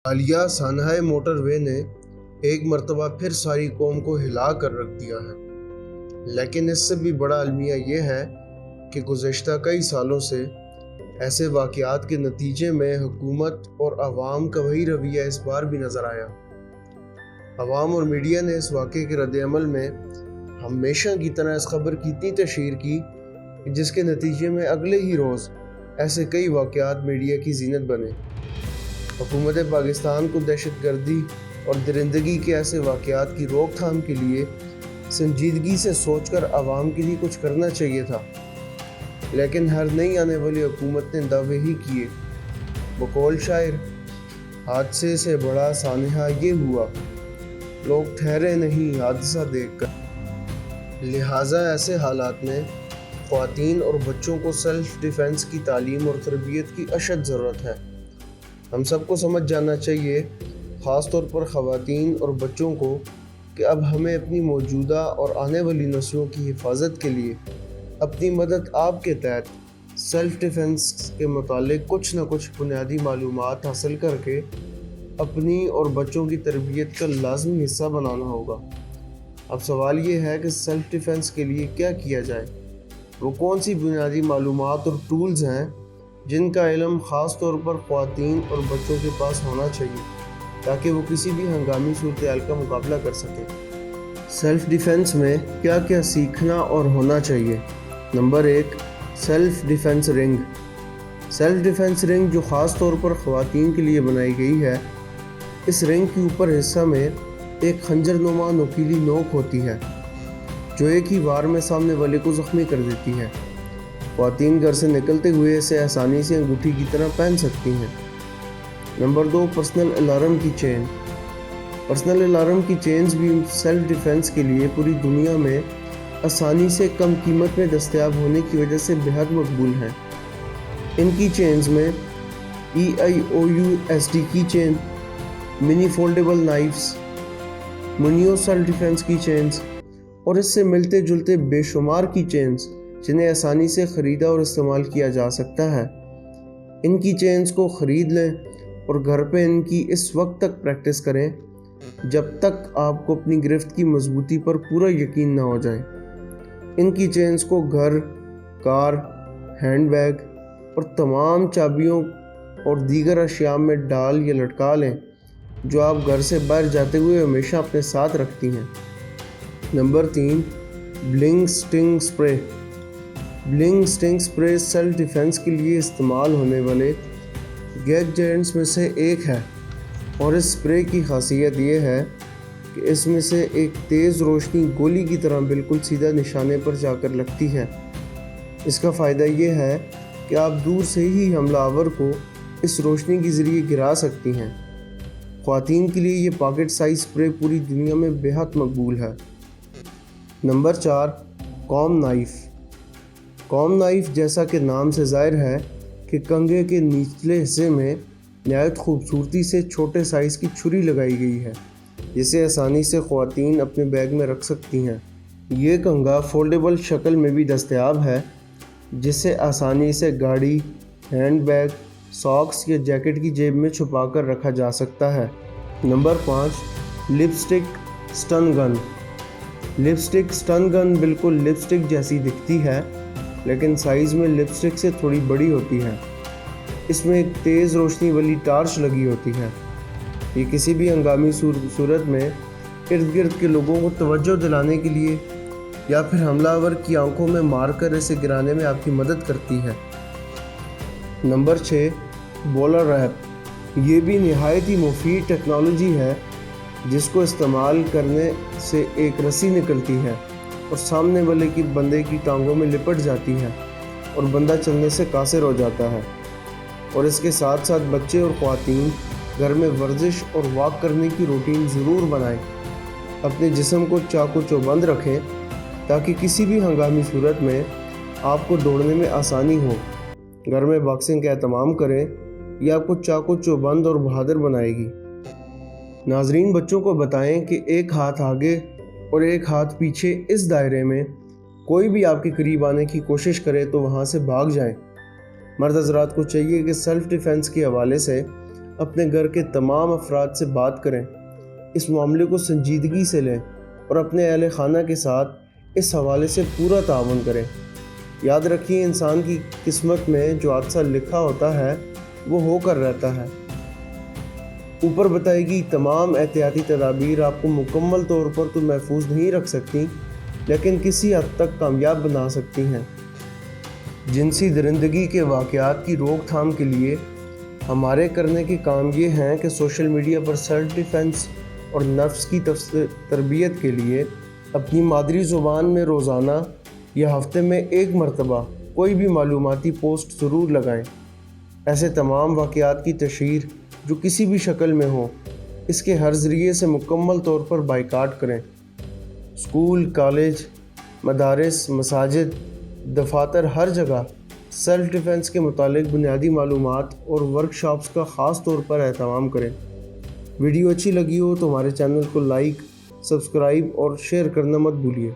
حالیہ سانحۂ موٹر وے نے ایک مرتبہ پھر ساری قوم کو ہلا کر رکھ دیا ہے، لیکن اس سے بھی بڑا المیہ یہ ہے کہ گزشتہ کئی سالوں سے ایسے واقعات کے نتیجے میں حکومت اور عوام کا وہی رویہ اس بار بھی نظر آیا۔ عوام اور میڈیا نے اس واقعے کے رد عمل میں ہمیشہ کی طرح اس خبر کی اتنی تشہیر کی کہ جس کے نتیجے میں اگلے ہی روز ایسے کئی واقعات میڈیا کی زینت بنے۔ حکومت پاکستان کو دہشت گردی اور درندگی کے ایسے واقعات کی روک تھام کے لیے سنجیدگی سے سوچ کر عوام کے لیے کچھ کرنا چاہیے تھا، لیکن ہر نئی آنے والی حکومت نے دعوے ہی کیے۔ بقول شاعر، حادثے سے بڑا سانحہ یہ ہوا، لوگ ٹھہرے نہیں حادثہ دیکھ کر۔ لہٰذا ایسے حالات میں خواتین اور بچوں کو سیلف ڈیفنس کی تعلیم اور تربیت کی اشد ضرورت ہے۔ ہم سب کو سمجھ جانا چاہیے، خاص طور پر خواتین اور بچوں کو، کہ اب ہمیں اپنی موجودہ اور آنے والی نسلوں کی حفاظت کے لیے اپنی مدد آپ کے تحت سیلف ڈیفنس کے متعلق کچھ نہ کچھ بنیادی معلومات حاصل کر کے اپنی اور بچوں کی تربیت کا لازمی حصہ بنانا ہوگا۔ اب سوال یہ ہے کہ سیلف ڈیفنس کے لیے کیا کیا جائے؟ وہ کون سی بنیادی معلومات اور ٹولز ہیں جن کا علم خاص طور پر خواتین اور بچوں کے پاس ہونا چاہیے تاکہ وہ کسی بھی ہنگامی صورتحال کا مقابلہ کر سکیں؟ سیلف ڈیفنس میں کیا کیا سیکھنا اور ہونا چاہیے؟ نمبر 1، سیلف ڈیفنس رنگ۔ سیلف ڈیفنس رنگ جو خاص طور پر خواتین کے لیے بنائی گئی ہے، اس رنگ کے اوپر حصہ میں ایک خنجر نما نوکیلی نوک ہوتی ہے جو ایک ہی وار میں سامنے والے کو زخمی کر دیتی ہے۔ خواتین گھر سے نکلتے ہوئے اسے آسانی سے انگوٹھی کی طرح پہن سکتی ہیں۔ نمبر 2، پرسنل الارم کی چین۔ پرسنل الارم کی چینز بھی سیلف ڈیفنس کے لیے پوری دنیا میں آسانی سے کم قیمت میں دستیاب ہونے کی وجہ سے بے حد مقبول ہیں۔ ان کی چینز میں EIOUSD کی چین، منی فولڈیبل نائفز، منیو سیلف ڈیفنس کی چینز اور اس سے ملتے جلتے بے شمار کی چینز جنہیں آسانی سے خریدا اور استعمال کیا جا سکتا ہے۔ ان کی چینز کو خرید لیں اور گھر پہ ان کی اس وقت تک پریکٹس کریں جب تک آپ کو اپنی گرفت کی مضبوطی پر پورا یقین نہ ہو جائے۔ ان کی چینز کو گھر، کار، ہینڈ بیگ اور تمام چابیوں اور دیگر اشیاء میں ڈال یا لٹکا لیں جو آپ گھر سے باہر جاتے ہوئے ہمیشہ اپنے ساتھ رکھتی ہیں۔ Number 3، Bling Sting spray. Bling Sting spray self defence کے لیے استعمال ہونے والے گیجٹس میں سے ایک ہے، اور اس سپرے کی خاصیت یہ ہے کہ اس میں سے ایک تیز روشنی گولی کی طرح بالکل سیدھا نشانے پر جا کر لگتی ہے۔ اس کا فائدہ یہ ہے کہ آپ دور سے ہی حملہ آور کو اس روشنی کے ذریعے گرا سکتی ہیں۔ خواتین کے لیے یہ پاکٹ سائز سپرے پوری دنیا میں بے حد مقبول ہے۔ نمبر 4، کام نائف۔ کام نائف جیسا کہ نام سے ظاہر ہے کہ کنگھے کے نچلے حصے میں نہایت خوبصورتی سے چھوٹے سائز کی چھری لگائی گئی ہے جسے آسانی سے خواتین اپنے بیگ میں رکھ سکتی ہیں۔ یہ کنگھا فولڈیبل شکل میں بھی دستیاب ہے جسے آسانی سے گاڑی، ہینڈ بیگ، ساکس یا جیکٹ کی جیب میں چھپا کر رکھا جا سکتا ہے۔ نمبر 5، لپسٹک سٹن گن۔ لپسٹک سٹن گن بالکل لپسٹک جیسی دکھتی ہے لیکن سائز میں لپسٹک سے تھوڑی بڑی ہوتی ہے۔ اس میں ایک تیز روشنی والی ٹارچ لگی ہوتی ہے۔ یہ کسی بھی ہنگامی صورت میں ارد گرد کے لوگوں کو توجہ دلانے کے لیے یا پھر حملہ آور کی آنکھوں میں مار کر اسے گرانے میں آپ کی مدد کرتی ہے۔ Number 6، BolaWrap. یہ بھی نہایت ہی مفید ٹیکنالوجی ہے جس کو استعمال کرنے سے ایک رسی نکلتی ہے اور سامنے والے کی بندے کی ٹانگوں میں لپٹ جاتی ہے اور بندہ چلنے سے قاصر ہو جاتا ہے۔ اور اس کے ساتھ ساتھ بچے اور خواتین گھر میں ورزش اور واک کرنے کی روٹین ضرور بنائیں۔ اپنے جسم کو چاق و چوبند رکھیں تاکہ کسی بھی ہنگامی صورت میں آپ کو دوڑنے میں آسانی ہو۔ گھر میں باکسنگ کا اہتمام کریں، یہ آپ کو چاق و چوبند اور بہادر بنائے گی۔ ناظرین، بچوں کو بتائیں کہ ایک ہاتھ آگے اور ایک ہاتھ پیچھے اس دائرے میں کوئی بھی آپ کے قریب آنے کی کوشش کرے تو وہاں سے بھاگ جائیں۔ مرد حضرات کو چاہیے کہ سیلف ڈیفنس کے حوالے سے اپنے گھر کے تمام افراد سے بات کریں، اس معاملے کو سنجیدگی سے لیں اور اپنے اہل خانہ کے ساتھ اس حوالے سے پورا تعاون کریں۔ یاد رکھیے، انسان کی قسمت میں جو حادثہ لکھا ہوتا ہے وہ ہو کر رہتا ہے۔ اوپر بتائی گئی تمام احتیاطی تدابیر آپ کو مکمل طور پر تو محفوظ نہیں رکھ سکتی، لیکن کسی حد تک کامیاب بنا سکتی ہیں۔ جنسی درندگی کے واقعات کی روک تھام کے لیے ہمارے کرنے کے کام یہ ہیں کہ سوشل میڈیا پر سیلف ڈیفنس اور نفس کی تربیت کے لیے اپنی مادری زبان میں روزانہ یا ہفتے میں ایک مرتبہ کوئی بھی معلوماتی پوسٹ ضرور لگائیں۔ ایسے تمام واقعات کی تشہیر جو کسی بھی شکل میں ہوں، اس کے ہر ذریعے سے مکمل طور پر بائیکاٹ کریں۔ اسکول، کالج، مدارس، مساجد، دفاتر، ہر جگہ سیلف ڈیفنس کے متعلق بنیادی معلومات اور ورکشاپس کا خاص طور پر اہتمام کریں۔ ویڈیو اچھی لگی ہو تو ہمارے چینل کو لائک، سبسکرائب اور شیئر کرنا مت بھولیے۔